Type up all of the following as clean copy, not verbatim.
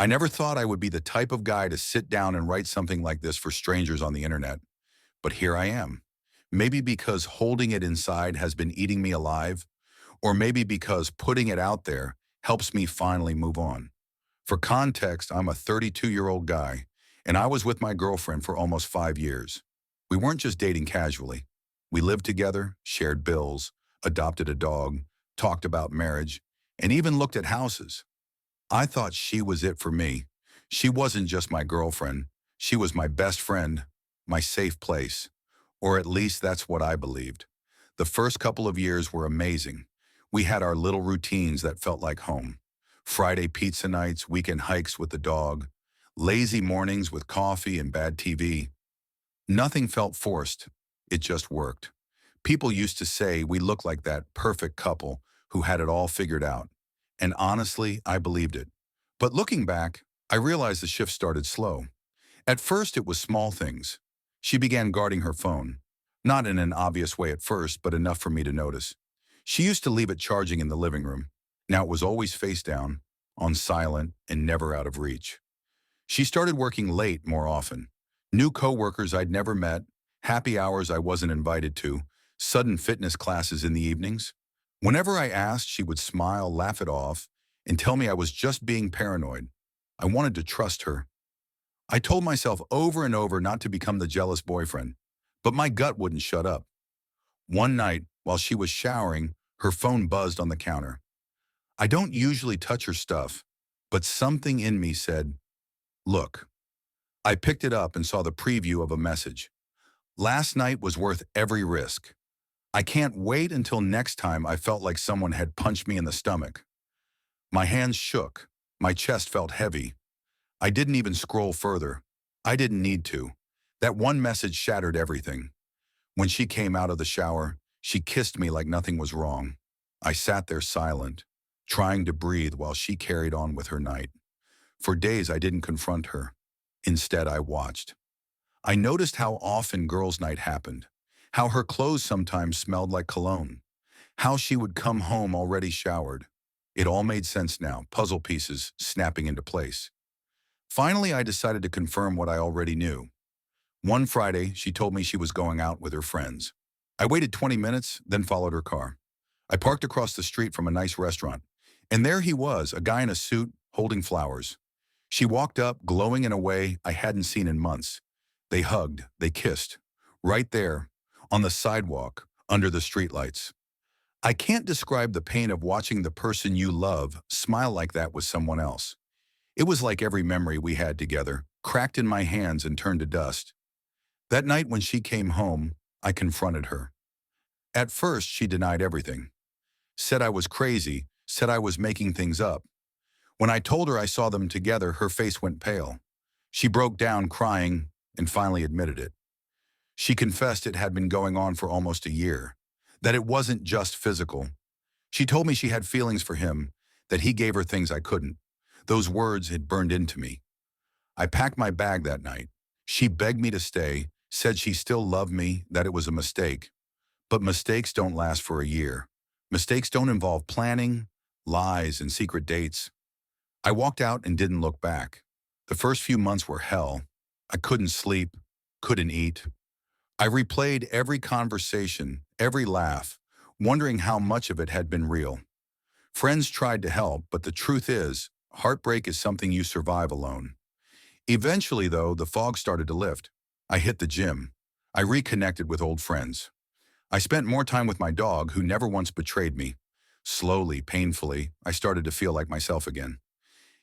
I never thought I would be the type of guy to sit down and write something like this for strangers on the internet, but here I am. Maybe because holding it inside has been eating me alive, or maybe because putting it out there helps me finally move on. For context, I'm a 32-year-old guy, and I was with my girlfriend for almost 5 years. We weren't just dating casually. We lived together, shared bills, adopted a dog, talked about marriage, and even looked at houses. I thought she was it for me. She wasn't just my girlfriend. She was my best friend, my safe place. Or at least that's what I believed. The first couple of years were amazing. We had our little routines that felt like home. Friday pizza nights, weekend hikes with the dog, lazy mornings with coffee and bad TV. Nothing felt forced. It just worked. People used to say we looked like that perfect couple who had it all figured out. And honestly, I believed it. But looking back, I realized the shift started slow. At first, it was small things. She began guarding her phone. Not in an obvious way at first, but enough for me to notice. She used to leave it charging in the living room. Now it was always face down, on silent, and never out of reach. She started working late more often. New coworkers I'd never met, happy hours I wasn't invited to, sudden fitness classes in the evenings. Whenever I asked, she would smile, laugh it off, and tell me I was just being paranoid. I wanted to trust her. I told myself over and over not to become the jealous boyfriend, but my gut wouldn't shut up. One night, while she was showering, her phone buzzed on the counter. I don't usually touch her stuff, but something in me said, "Look." I picked it up and saw the preview of a message. Last night was worth every risk. I can't wait until next time I felt like someone had punched me in the stomach. My hands shook. My chest felt heavy. I didn't even scroll further. I didn't need to. That one message shattered everything. When she came out of the shower, she kissed me like nothing was wrong. I sat there silent, trying to breathe while she carried on with her night. For days, I didn't confront her. Instead, I watched. I noticed how often girls' night happened, how her clothes sometimes smelled like cologne, how she would come home already showered. It all made sense now, puzzle pieces snapping into place. Finally, I decided to confirm what I already knew. One Friday, she told me she was going out with her friends. I waited 20 minutes, then followed her car. I parked across the street from a nice restaurant, and there he was, a guy in a suit, holding flowers. She walked up, glowing in a way I hadn't seen in months. They hugged, they kissed, right there, on the sidewalk, under the streetlights. I can't describe the pain of watching the person you love smile like that with someone else. It was like every memory we had together, cracked in my hands and turned to dust. That night when she came home, I confronted her. At first, she denied everything. Said I was crazy, said I was making things up. When I told her I saw them together, her face went pale. She broke down crying and finally admitted it. She confessed it had been going on for almost a year, that it wasn't just physical. She told me she had feelings for him, that he gave her things I couldn't. Those words had burned into me. I packed my bag that night. She begged me to stay, said she still loved me, that it was a mistake. But mistakes don't last for a year. Mistakes don't involve planning, lies, and secret dates. I walked out and didn't look back. The first few months were hell. I couldn't sleep, couldn't eat. I replayed every conversation, every laugh, wondering how much of it had been real. Friends tried to help, but the truth is, heartbreak is something you survive alone. Eventually, though, the fog started to lift. I hit the gym. I reconnected with old friends. I spent more time with my dog, who never once betrayed me. Slowly, painfully, I started to feel like myself again.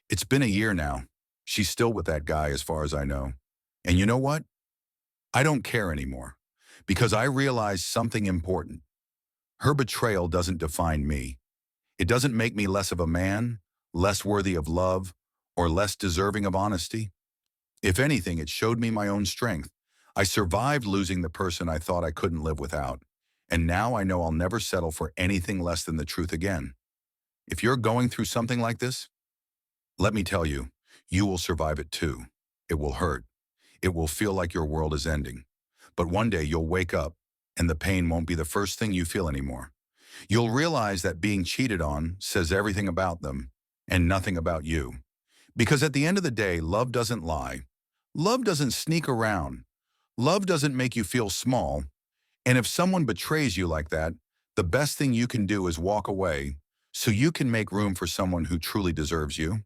It's been a year now. She's still with that guy as far as I know. And you know what? I don't care anymore. Because I realized something important. Her betrayal doesn't define me. It doesn't make me less of a man, less worthy of love, or less deserving of honesty. If anything, it showed me my own strength. I survived losing the person I thought I couldn't live without. And now I know I'll never settle for anything less than the truth again. If you're going through something like this, let me tell you, you will survive it too. It will hurt. It will feel like your world is ending. But one day you'll wake up, and the pain won't be the first thing you feel anymore. You'll realize that being cheated on says everything about them and nothing about you. Because at the end of the day, love doesn't lie. Love doesn't sneak around. Love doesn't make you feel small. And if someone betrays you like that, the best thing you can do is walk away so you can make room for someone who truly deserves you.